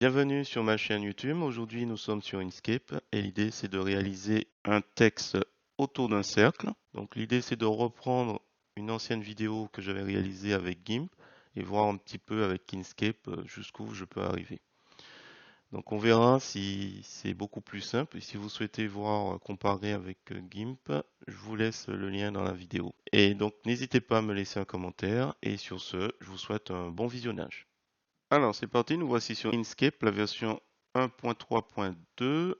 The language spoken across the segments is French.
Bienvenue sur ma chaîne YouTube. Aujourd'hui, nous sommes sur Inkscape et l'idée, c'est de réaliser un texte autour d'un cercle. Donc, l'idée, c'est de reprendre une ancienne vidéo que j'avais réalisée avec GIMP et voir un petit peu avec Inkscape jusqu'où je peux arriver. Donc, on verra si c'est beaucoup plus simple. Et si vous souhaitez voir comparer avec GIMP, je vous laisse le lien dans la vidéo. Et donc, n'hésitez pas à me laisser un commentaire. Et sur ce, je vous souhaite un bon visionnage. Alors, c'est parti, nous voici sur Inkscape, la version 1.3.2.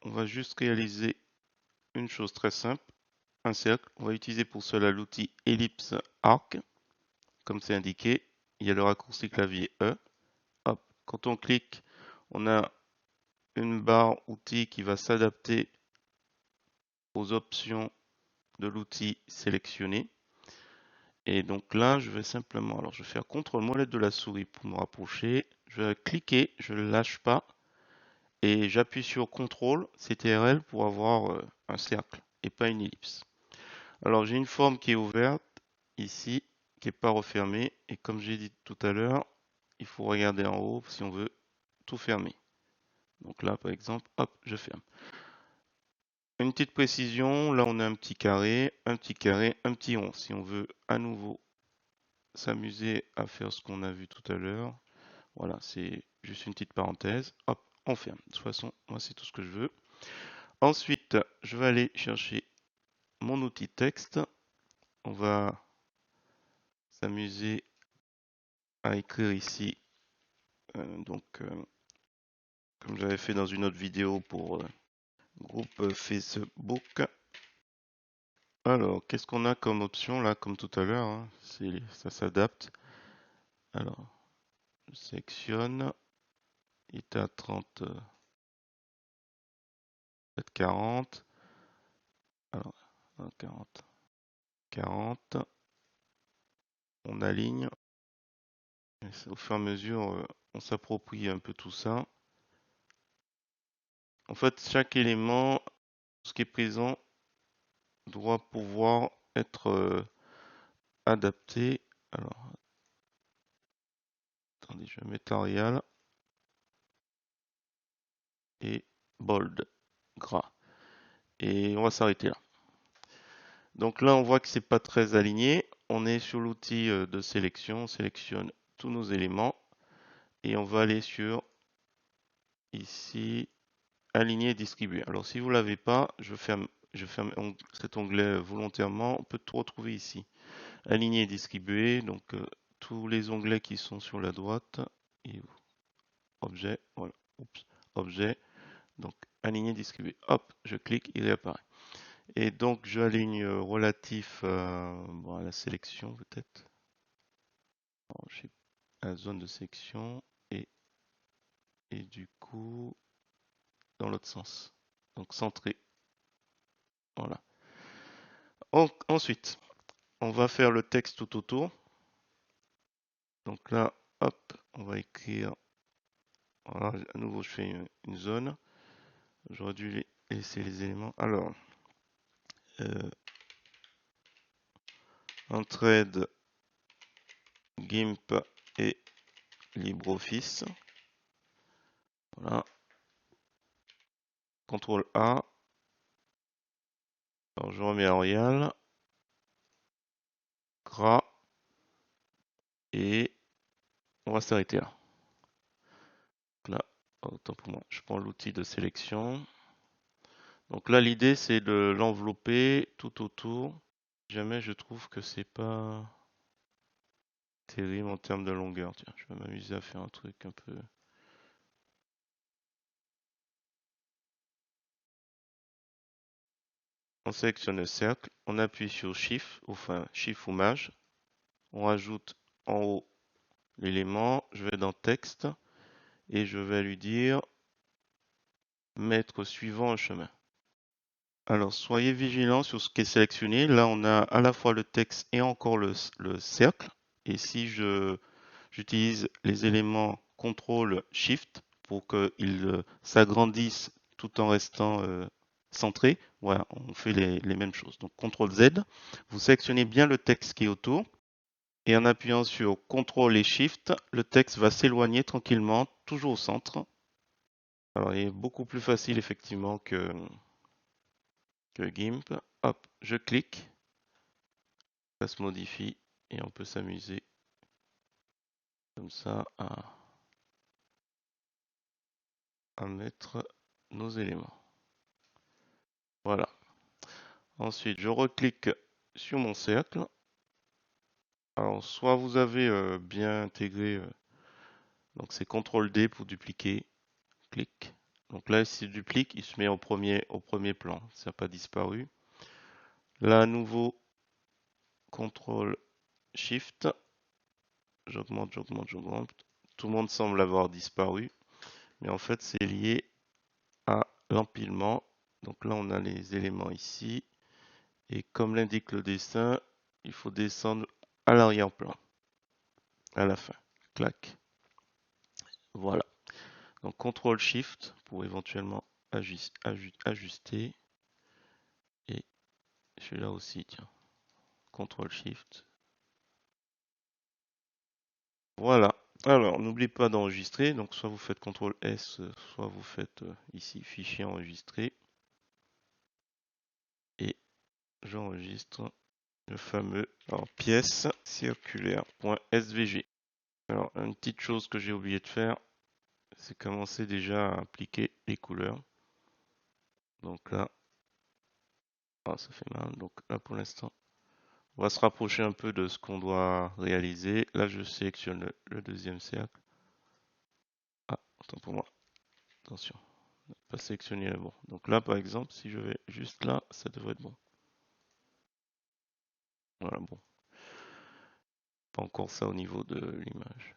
On va juste réaliser une chose très simple, un cercle. On va utiliser pour cela l'outil Ellipse Arc, comme c'est indiqué. Il y a le raccourci clavier E. Hop. Quand on clique, on a une barre outil qui va s'adapter aux options de l'outil sélectionné. Et donc là, je vais simplement, alors je vais faire CTRL molette de la souris pour me rapprocher. Je vais cliquer, je ne lâche pas. Et j'appuie sur CTRL, CTRL pour avoir un cercle et pas une ellipse. Alors j'ai une forme qui est ouverte ici, qui n'est pas refermée. Et comme j'ai dit tout à l'heure, il faut regarder en haut si on veut tout fermer. Donc là par exemple, hop, je ferme. Une petite précision, là on a un petit carré, un petit rond. Si on veut à nouveau s'amuser à faire ce qu'on a vu tout à l'heure, voilà, c'est juste une petite parenthèse. Hop, on ferme. De toute façon, moi c'est tout ce que je veux. Ensuite, je vais aller chercher mon outil texte. On va s'amuser à écrire ici, comme j'avais fait dans une autre vidéo pour groupe Facebook. Alors, qu'est-ce qu'on a comme option là, comme tout à l'heure, hein, ça s'adapte. Alors, je sélectionne. Il est à 30, 40. Alors, 40, 40. On aligne. Au fur et à mesure, on s'approprie un peu tout ça. En fait, chaque élément, ce qui est présent, doit pouvoir être adapté. Alors, attendez, je vais mettre Arial et bold, gras. Et on va s'arrêter là. Donc là, on voit que c'est pas très aligné. On est sur l'outil de sélection. On sélectionne tous nos éléments et on va aller sur ici, aligner et distribuer. Alors si vous l'avez pas, je ferme cet onglet volontairement. On peut tout retrouver ici. Aligner et distribuer. Donc tous les onglets qui sont sur la droite et objet, voilà, oups, objet, donc aligner, distribuer. Hop, je clique, il réapparaît. Et donc je aligne relatif bon, à la sélection peut-être, à la zone de sélection et du coup dans l'autre sens. Donc centré. Voilà. Ensuite, on va faire le texte tout autour. Donc là, hop, on va écrire. Voilà, à nouveau, je fais une zone. J'aurais dû laisser les éléments. Alors, entraide GIMP et LibreOffice. Voilà. CTRL A. Alors je remets Arial. Gras. Et on va s'arrêter là. Donc là, autant pour moi, je prends l'outil de sélection. Donc là, l'idée c'est de l'envelopper tout autour. Jamais je trouve que c'est pas terrible en termes de longueur. Tiens, je vais m'amuser à faire un truc un peu. On sélectionne le cercle, on appuie sur Shift, enfin Shift ou Maj. On rajoute en haut l'élément. Je vais dans Texte et je vais lui dire mettre suivant un chemin. Alors, soyez vigilants sur ce qui est sélectionné. Là, on a à la fois le texte et encore le cercle. Et si j'utilise les éléments CTRL SHIFT pour qu'ils s'agrandissent tout en restant centrés, voilà, on fait les mêmes choses. Donc, CTRL Z, vous sélectionnez bien le texte qui est autour. Et en appuyant sur CTRL et SHIFT, le texte va s'éloigner tranquillement, toujours au centre. Alors, il est beaucoup plus facile effectivement que GIMP. Hop, je clique, ça se modifie et on peut s'amuser comme ça à mettre nos éléments. Voilà. Ensuite, je reclique sur mon cercle. Alors, soit vous avez bien intégré, donc c'est CTRL D pour dupliquer, clic. Donc là, s'il duplique, il se met au premier plan, ça n'a pas disparu. Là, à nouveau, CTRL SHIFT, j'augmente. Tout le monde semble avoir disparu, mais en fait, c'est lié à l'empilement. Donc là, on a les éléments ici, et comme l'indique le dessin, il faut descendre à l'arrière-plan, à la fin. Clac. Voilà. Donc CTRL SHIFT pour éventuellement ajuster. Et celui-là aussi, tiens. CTRL SHIFT. Voilà. Alors, n'oubliez pas d'enregistrer. Donc, soit vous faites CTRL S, soit vous faites ici fichier enregistré. Et j'enregistre le fameux pièce circulaire.svg. Alors, une petite chose que j'ai oublié de faire, c'est commencer déjà à appliquer les couleurs. Donc là, ça fait mal. Donc là, pour l'instant, on va se rapprocher un peu de ce qu'on doit réaliser. Là, je sélectionne le deuxième cercle. Ah, autant pour moi. Attention, pas sélectionner là bon. Donc là, par exemple, si je vais juste là, ça devrait être bon. Voilà, bon. Pas encore ça au niveau de l'image.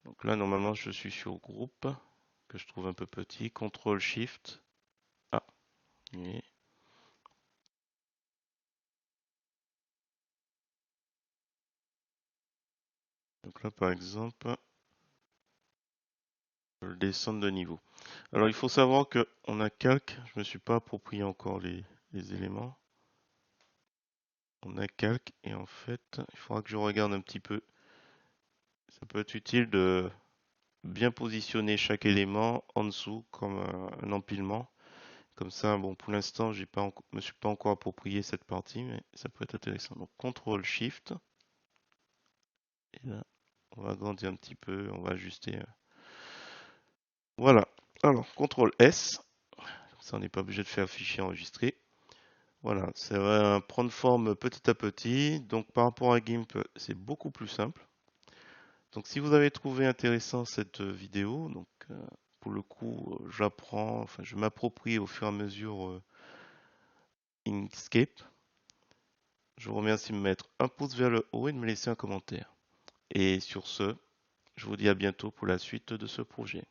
Donc là, normalement, je suis sur groupe, que je trouve un peu petit. CTRL SHIFT. Ah, oui. Donc là, par exemple, je vais descendre de niveau. Alors, il faut savoir qu'on a calque. Je ne me suis pas approprié encore les éléments. On a calque et en fait, il faudra que je regarde un petit peu. Ça peut être utile de bien positionner chaque élément en dessous comme un empilement. Comme ça, bon, pour l'instant, me suis pas encore approprié cette partie, mais ça peut être intéressant. Donc, CTRL SHIFT. Et là, on va agrandir un petit peu, on va ajuster. Voilà. Alors, CTRL S. Comme ça, on n'est pas obligé de faire fichier enregistré. Voilà, ça va prendre forme petit à petit. Donc, par rapport à GIMP, c'est beaucoup plus simple. Donc, si vous avez trouvé intéressant cette vidéo, donc pour le coup, je m'approprie au fur et à mesure Inkscape. Je vous remercie de me mettre un pouce vers le haut et de me laisser un commentaire. Et sur ce, je vous dis à bientôt pour la suite de ce projet.